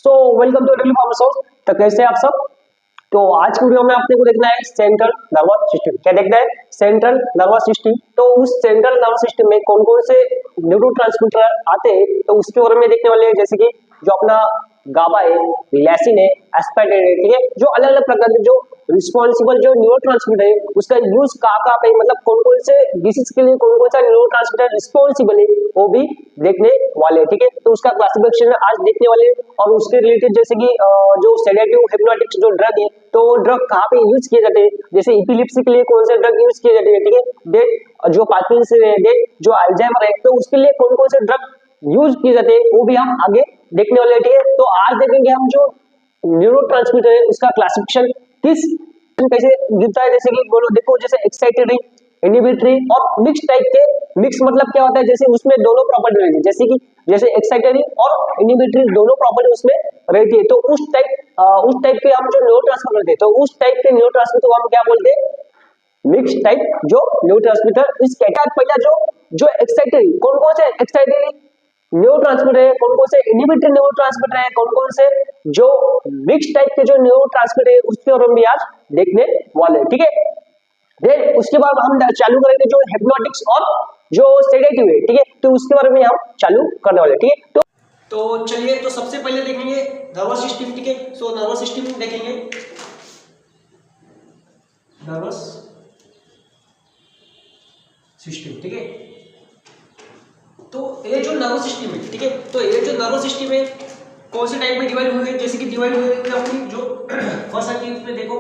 Welcome to daily farmer source. तो कैसे हैं आप सब। तो आज की वीडियो में आपने को देखना है सेंट्रल नर्वस सिस्टम। क्या देखना है? Central nervous system. तो उस सेंट्रल नर्वस सिस्टम में कौन कौन से न्यूरोट्रांसमीटर आते हैं तो उसके बारे में देखने वाले हैं। जैसे कि जो अपना गाबा है, लैसिन है, एस्पार्टेट है, ठीक है, जो अलग अलग प्रकार के जो रिस्पॉन्सिबल जो न्यूरोट्रांसमीटर है उसका यूज कहाँ पे, मतलब कौन कौन से डिसीज के लिए कौन कौन सा न्यूरोट्रांसमीटर रिस्पॉन्सिबल है वो भी देखने वाले हैं, ठीक है। तो उसका क्लासिफिकेशन आज देखने वाले हैं और उसके रिलेटेड जैसे कि जो सेडेटिव हिप्नोटिक जो ड्रग है तो वो ड्रग कहाँ पे यूज किए जाते हैं, जैसे इपिलिप्सी के लिए कौन से ड्रग यूज किए जाते हैं, ठीक है। देन जो पार्किंसन है, देन जो अल्जाइमर है तो उसके लिए कौन कौन से ड्रग यूज किए जाते हैं वो भी हम आगे देखने वाले हैं, ठीक है। तो आज देखेंगे हम जो न्यूरोट्रांसमीटर है उसका क्लासिफिकेशन किस कैसे गिरता है। जैसे कि बोलो देखो, जैसे एक्साइटेटरी, इनहिबिटरी और मिक्स टाइप के। मिक्स मतलब क्या होता है, जैसे उसमें दोनों प्रॉपर्टी रहती है, जैसे कि जैसे एक्साइटेटरी और इनहिबिटरी दोनों प्रॉपर्टी उसमें रहती है। तो उस टाइप के हम जो न्यूरोट्रांसमीटर करते हैं तो उस टाइप के न्यूरोट्रांसमीटर को हम क्या बोलते हैं? मिक्स टाइप जो न्यूरोट्रांसमीटर। इस कैटेगरी पहला जो एक्साइटेटरी, कौन कौन से एक्साइटेटरी न्यूरोट्रांसमीटर है, कौन कौन से इनहिबिटरी न्यूरोट्रांसमीटर है, कौन कौन से जो मिक्स टाइप के जो न्यूरोट्रांसमीटर है उसके बारे में भी आज देखने वाले हैं, ठीक है। देन उसके बाद हम चालू करेंगे जो हिप्नोटिक्स और जो सेडेटिव है, ठीक है, तो उसके बारे में हम चालू करने वाले, ठीक है। तो चलिए, तो सबसे पहले देखेंगे नर्वस सिस्टम, ठीक है। सो नर्वस सिस्टम देखेंगे, नर्वस सिस्टम, ठीक है। तो ये जो नर्वस सिस्टम है, ठीक है, तो ये जो नर्वस सिस्टम है कौन से टाइप में डिवाइड हुए हैं, जैसे कि डिवाइड हुए हैं अपनी जो फर्स्ट आती है उसमें देखो,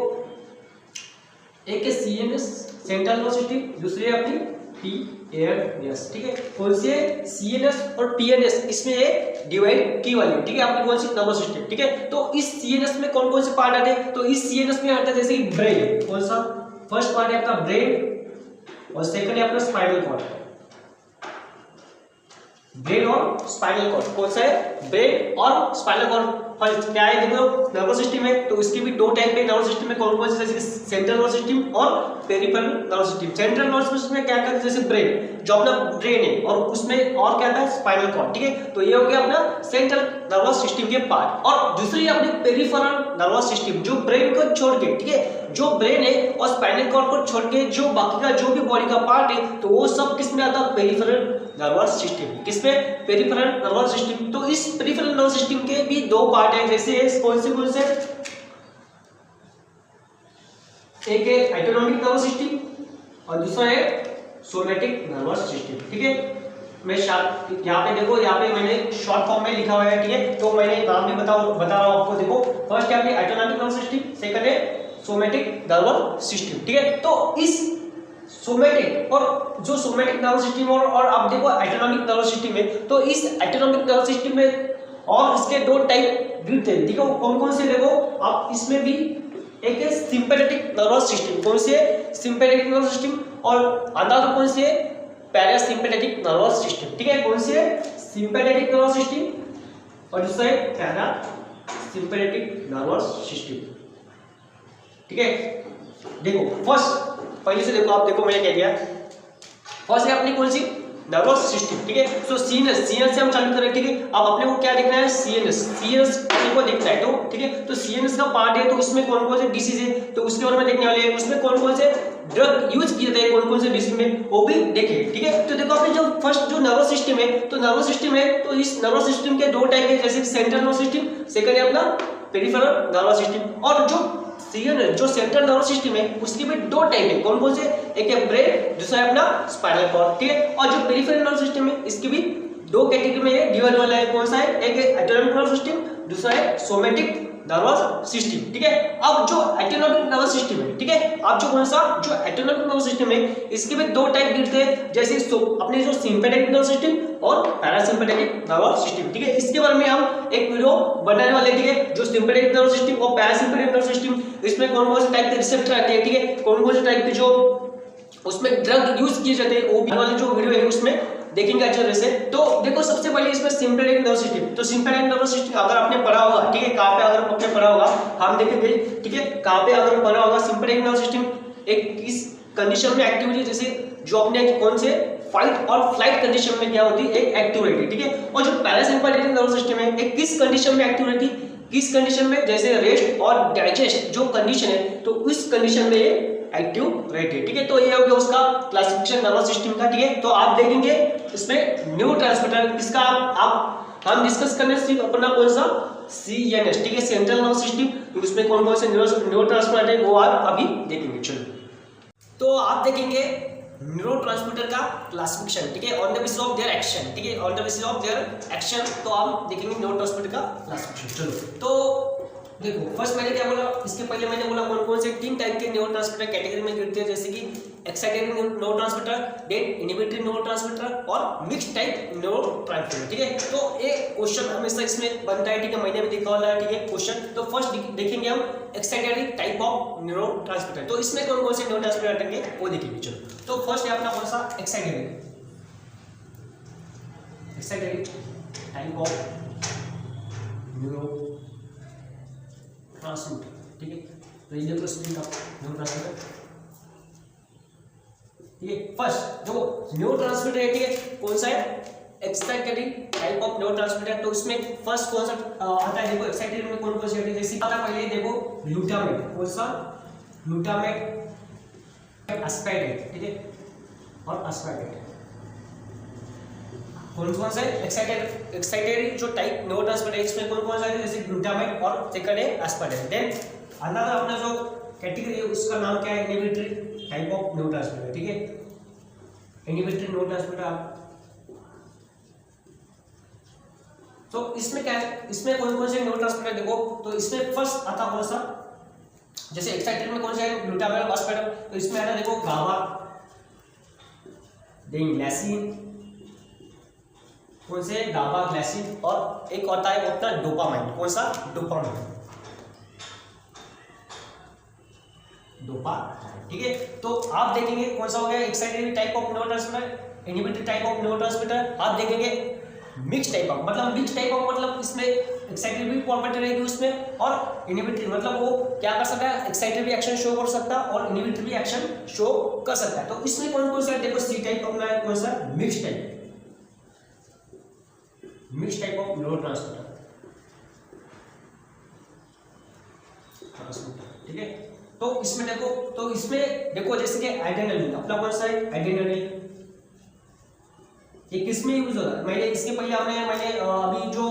एक है सीएनएस सेंट्रल नर्वस सिस्टम, दूसरी है अपनी टीएनएस, ठीक है। कौन सी है? सीएनएस और टीएनएस, इसमें ये डिवाइड की वाली, ठीक है, आपकी कौन सी नर्वस सिस्टम, ठीक है। तो इस सीएनएस में कौन कौन से पार्ट आते हैं? तो इस सीएनएस में आता है जैसे कि ब्रेन, कौन सा? फर्स्ट पार्ट है आपका ब्रेन और सेकंड है अपना स्पाइनल कॉर्ड। ब्रेन और स्पाइनल कॉर्ड, कौन सा है? ब्रेन और स्पाइनल कॉर्ड। फर्स्ट क्या है देखो, नर्वस सिस्टम है तो इसके भी दो टाइप है नर्वस सिस्टम में, कौन कौन से? जैसे सेंट्रल नर्वस सिस्टम और peripheral nervous system. Central nervous system में क्या करता है, जैसे ब्रेन जो अपना ब्रेन है और उसमें और क्या आता है? स्पाइनल कॉर्ड, ठीक है। तो ये हो गया अपना सेंट्रल नर्वस सिस्टम के पार्ट। और दूसरी अपनी पेरिफेरल नर्वस सिस्टम, जो ब्रेन को छोड़ के, ठीक है, जो ब्रेन है और स्पाइनल कॉर्ड को छोड़ के जो बाकी का जो भी बॉडी का पार्ट है तो वो सब किस में आता है? Peripheral nervous system. किसमें? Peripheral nervous system. तो इस पेरिफेरल नर्वस सिस्टम के भी दो पार्ट है, जैसे कौन से एक है ऑटोनॉमिक नर्वस सिस्टम और दूसरा है सोमैटिक नर्वस सिस्टम, ठीक है। मैं यहाँ पे देखो, यहाँ पे मैंने शॉर्ट फॉर्म में लिखा हुआ है, ठीक है, तो मैंने नाम भी बता रहा हूँ आपको। देखो फर्स्ट है आपकी ऑटोनॉमिक नर्वस सिस्टम, सेकंड है सोमैटिक नर्वस सिस्टम, ठीक है। तो इस सोमैटिक और जो सोमैटिक नर्वस सिस्टम और आप देखो ऑटोनॉमिक नर्वस सिस्टम में, तो इस ऑटोनॉमिक नर्वस सिस्टम में और इसके दो टाइप गिरते हैं, ठीक है। कौन कौन से देखो आप, इसमें भी एक है सिंपैथेटिक नर्वस सिस्टम, कौन से? Sympathetic nervous system. और अदर कौन से? पैरासिम्पैथेटिक नर्वस सिस्टम, ठीक है। कौन से? सिंपैथेटिक नर्वस सिस्टम और दूसरा है पैरासिम्पैथेटिक नर्वस सिस्टम, ठीक है। देखो फर्स्ट पहले से देखो, आप देखो मैंने क्या दिया, फर्स्ट है अपनी कौन सी? नर्वस सिस्टम, ठीक है। सो सीएनएस से हम चालू करें, ठीक है। अब अपने को क्या देखना है? सीएनएस अपने को देखना है, तो ठीक है। तो सीएनएस का पार्ट है तो उसमें कौन कौन से डिसीज है तो उसके बारे में देखने वाले हैं। उसमें कौन कौन से ड्रग यूज किए जाते हैं, कौन कौन से डिसीज में वो भी देखेंगे, ठीक है। तो देखो आपने जो फर्स्ट जो नर्वस सिस्टम है, तो नर्वस सिस्टम है तो इस नर्वस सिस्टम के दो टाइप है, जैसे सेंट्रल नर्वस सिस्टम, सेकंड है अपना पेरिफेरल नर्वस सिस्टम। और जो सीएनएस जो सेंट्रल नर्वस सिस्टम है उसकी भी दो टाइप है, कौन कौन से? एक है ब्रेन, दूसरा है अपना स्पाइनल कॉर्ड, ठीक है। और जो पेरिफेरल नर्वस सिस्टम है इसकी भी दो कैटेगरी में डिवाइड वाला है, कौन सा है? एक है ऑटोनॉमिक नर्वस सिस्टम, दूसरा है सोमैटिक नर्वस सिस्टम, ठीक है। अब जो ऑटोनॉमिक नर्वस सिस्टम है, ठीक है, अब जो कौन सा जो ऑटोनॉमिक नर्वस सिस्टम है इसके भी दो टाइप गिरते हैं, जैसे अपने जो सिंपैथेटिक नर्वस सिस्टम और पैरासिम्पैथेटिक नर्वस सिस्टम, ठीक है। इसके बारे में हम एक वीडियो बनाने वाले, ठीक है। जो सिंपैथेटिक नर्वस सिस्टम और पैरासिम्पैथेटिक नर्वस सिस्टम, इसमें कौन कौन से टाइप के रिसेप्टर आते हैं, ठीक है, कौन कौन से टाइप के जो उसमें ड्रग यूज किए जाते हैं, वो भी वाली जो वीडियो है उसमें देखेंगे अच्छे तरह से। तो देखो सबसे पहले इसमें सिंपैथेटिक नर्वस सिस्टम, तो सिंपैथेटिक नर्वस सिस्टम अगर आपने पढ़ा होगा, ठीक है, कहाँ पे अगर आपने पढ़ा होगा हम देखेंगे, ठीक है, कहाँ पे अगर पढ़ा होगा सिंपैथेटिक नर्वस सिस्टम एक इस कंडीशन में एक्टिविटी, जैसे जो अपने कौन से फाइट और फ्लाइट कंडीशन में क्या होती है, एक एक्टिव रहती है, ठीक है। और जो पैरासिम्पैथेटिक नर्वस सिस्टम है एक किस कंडीशन में एक्टिव रहती है, किस कंडीशन में, जैसे रेस्ट और डाइजेस्ट जो कंडीशन है तो उस कंडीशन में ये एक्टिव रहती है, ठीक है। तो ये हो गया उसका क्लासिफिकेशन नर्वस सिस्टम का, ठीक है। तो आप देखेंगे इसमें न्यूरोट्रांसमीटर किसका आप हम डिस्कस करने से अपना कौन सा CNS, ठीक है, सेंट्रल नर्वस सिस्टम, उसमें कौन कौन से न्यूरोट्रांसमीटर है वो आप अभी देखेंगे। चलो तो आप देखेंगे न्यूरोट्रांसमीटर का क्लासिफिकेशन, ठीक है, on the basis of their action, ठीक है, on the basis of their action. तो आप देखेंगे न्यूरोट्रांसमीटर का क्लासिफिकेशन। चलो तो देखो फर्स्ट मैंने क्या बोला, इसके पहले मैंने बोला कौन कौन से 3 टाइप के न्यूरोट्रांसमीटर कैटेगरी में गिरते हैं, जैसे कि excitatory neurotransmitter, then inhibitory neurotransmitter और मिक्स टाइप न्यूरोट्रांसमीटर, ठीक है। तो एक क्वेश्चन हमेशा इसमें बनता है, ठीक है, मैंने भी देखा वाला है, ठीक है, क्वेश्चन। तो फर्स्ट देखेंगे हम एक्साइटेटरी टाइप ऑफ न्यूरोट्रांसमीटर, तो इसमें कौन कौन से न्यूरोट्रांसमीटर आएंगे वो देखेंगे। चलो तो फर्स्ट है अपना कौन सा एक्साइटेटरी टाइप ऑफ न्यूरोट्रांसमीटर, ठीक है। तो ये देखो स्क्रीन का न्यूरोट्रांसमीटर, ठीक है। फर्स्ट देखो न्यूरोट्रांसमीटर है, ठीक है, कौन सा है एक्साइटेटरी टाइप ऑफ न्यूरोट्रांसमीटर। तो इसमें फर्स्ट कौन सा आता है, देखो एक्साइटेटरी में कौन कौन से आते हैं, जैसे आता पहले देखो ग्लूटामेट, कौन सा ग्लूटामेट, एस्पार्टेट, ठीक है, और एस्पार्टेट कौन कौन से एक्साइटेटरी जो टाइप न्यूरोट्रांसमीटर है इसमें कौन कौन सा है, जैसे ग्लूटामेट और सेकंड है एस्पार्टेट। देन अनदर अपना जो कैटेगरी है उसका नाम क्या है, इनहिबिटरी टाइप ऑफ न्यूरोट्रांसमीटर, ठीक है, इनहिबिटरी न्यूरोट्रांसमीटर। तो इसमें क्या है, इसमें कौन कौन से न्यूरोट्रांसमीटर देखो, तो इसमें फर्स्ट आता कौन सा, जैसे एक्साइटेटरी में कौन सा है ग्लूटामेट और एस्पार्टेट, तो इसमें आता देखो गाबा, देन ग्लाइसिन, कौन से गाबा, ग्लाइसिन, और एक होता है अपना डोपामाइन, कौन सा डोपामाइन, ठीक है। तो आप देखेंगे कौन सा हो गया excitatory type of neurotransmitter, inhibitory type of neurotransmitter. आप देखेंगे मिक्स टाइप ऑफ, मतलब मिक्स टाइप ऑफ मतलब इसमें एक्साइटेटरी भी फॉर्मेट रहेगी उसमें, और इनहिबिटरी मतलब वो क्या कर सकता है, एक्साइटेटरी भी एक्शन शो कर सकता है और इनहिबिटरी भी एक्शन शो कर सकता है। तो इसमें कौन कौन सा देखो C टाइप अपना है, कौन सा मिक्स टाइप ऑफ न्यूरोट्रांसमीटर, ठीक है। तो इसमें देखो, तो इसमें देखो जैसे कि एड्रेनालिन अपना कौन सा है एड्रेनालिन, ये किसमें यूज होता है, मैंने इसके पहले मैंने अभी जो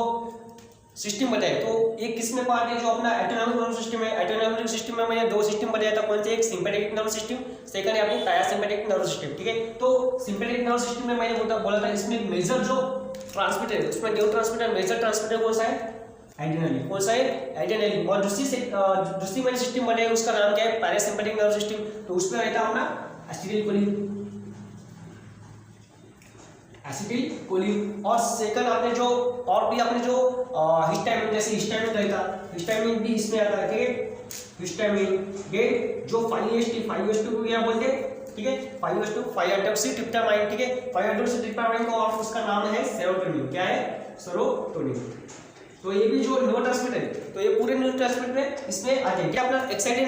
सिस्टम बताया तो एक किसमें पार्ट है, जो अपना ऑटोनॉमिक नर्वस सिस्टम है। ऑटोनॉमिक सिस्टम में मैंने 2 सिस्टम बताया था, कौन से, एक सिंपैथेटिक नर्वस सिस्टम, सेकंड है अपनी पैरासिम्पैथेटिक नर्वस सिस्टम, ठीक है। तो सिंपैथेटिक नर्वस सिस्टम में मैंने बोला था इसमें मेजर जो ट्रांसमीटर है उसमें न्यूरोट्रांसमीटर मेजर ट्रांसमीटर कौन सा है, एड्रेनालिन, कौन सा है एड्रेनालिन। और दूसरी मैंने सिस्टम बनाई उसका नाम क्या है पैरासिम्पैथेटिक नर्वस सिस्टम, तो उसमें रहता अपना एसिटिलकोलिन। और सेकंड आपने जो और भी आपने जो हिस्टामिन, जैसे हिस्टामिन रहता, हिस्टामिन भी इसमें आता है, ठीक है, हिस्टामिन। ये जो 5-HT को क्या बोलते हैं, ठीक है, 5-HT 5-हाइड्रोक्सीट्रिप्टामाइन, ठीक है, 5-हाइड्रोक्सीट्रिप्टामाइन का और उसका नाम है सेरोटोनिन, क्या है सेरोटोनिन। तो ये भी जो न्यूरोट्रांसमीटर है तो ये पूरे न्यूरोट्रांसमीटर में इसमें आते हैं। क्या अपना एक्साइटेटरी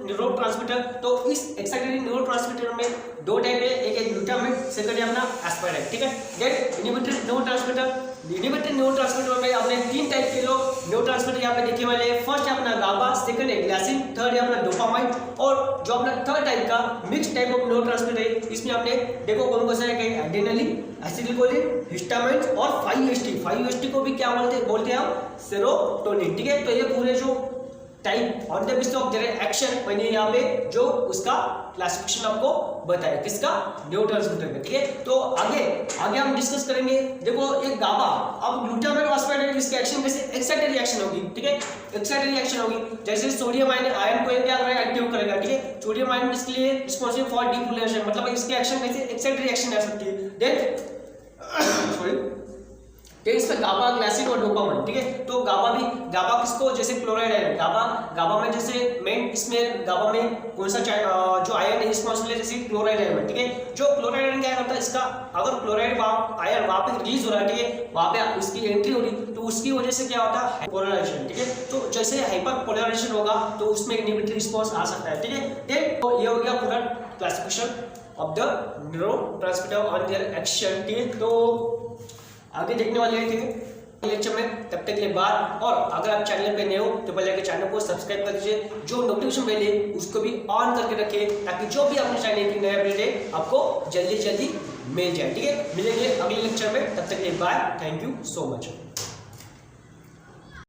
न्यूरोट्रांसमीटर, तो इस एक्साइटेटरी न्यूरोट्रांसमीटर में 2 टाइप है, एक है ग्लूटामेट, सेकंड है अपना एस्पार्टेट, ठीक है। Then inhibitory neurotransmitter, inhibitory neurotransmitter में आपने 3 टाइप के न्यूरोट्रांसमीटर यहाँ पे देखे वाले हैं। फर्स्ट है अपना गाबा, सेकंड है ग्लाइसिन, थर्ड है अपना डोपामाइन। और जो अपना थर्ड टाइप का मिक्स टाइप ऑफ न्यूरोट्रांसमीटर है इसमें आपने देखो कौन कौन सा है, एड्रेनालिन, एसिटिलकोलिन, हिस्टामिन और 5-HT को भी क्या बोलते हैं हम सेरोटोनिन, ठीक है। तो ये पूरे जो type on the basis of their action मैंने यहाँ पे जो उसका क्लासिफिकेशन आपको बताया, किसका न्यूरोट्रांसमीटर का, ठीक है। तो आगे हम डिस्कस करेंगे। देखो ये गाबा, अब ग्लूटामेट और एस्पार्टेट इसकी एक्शन कैसे, एक्साइटेटरी रिएक्शन होगी, ठीक है, एक्साइटेटरी रिएक्शन होगी। जैसे सोडियम आयन को क्या करेगा, एक्टिव करेगा, ठीक है। सोडियम आयन इसके लिए रिस्पांसिबल फॉर डिपोलराइजेशन, मतलब इसकी एक्शन कैसे एक्साइटेटरी रिएक्शन आ सकती है। देन इसमें गाबा, ग्लाइसिन और डोपामाइन, ठीक है। तो गाबा किसको, जैसे क्लोराइड है, गाबा में जैसे मेन इसमें गाबा में कौन सा जो आयन है रिस्पांसिबल है, जैसे क्लोराइड आयन, ठीक है। जो क्लोराइड आयन क्या करता है, इसका अगर क्लोराइड आयन वहां पे रिलीज हो रहा है, ठीक है, वहां पे उसकी एंट्री हो रही तो उसकी वजह से क्या होता है पोलराइजेशन, ठीक है। तो जैसे हाइपर पोलराइजेशन होगा तो उसमें इनहिबिटरी रिस्पांस आ सकता है, ठीक है। तो ये हो गया पूरा classification of the neurotransmitter on their action. ठीक है, तो आगे देखने वाले हैं ठीक है लेक्चर में। तब तक के लिए बाय। और अगर आप चैनल पे नए हो तो पहले आगे चैनल को सब्सक्राइब कर दीजिए, जो नोटिफिकेशन बेल है उसको भी ऑन करके रखिए, ताकि जो भी अपने चैनल की नया अपडेट है आपको जल्दी जल्दी मिल जाए। ठीक है, मिलेंगे अगले लेक्चर में, तब तक के लिए bye. Thank you so much.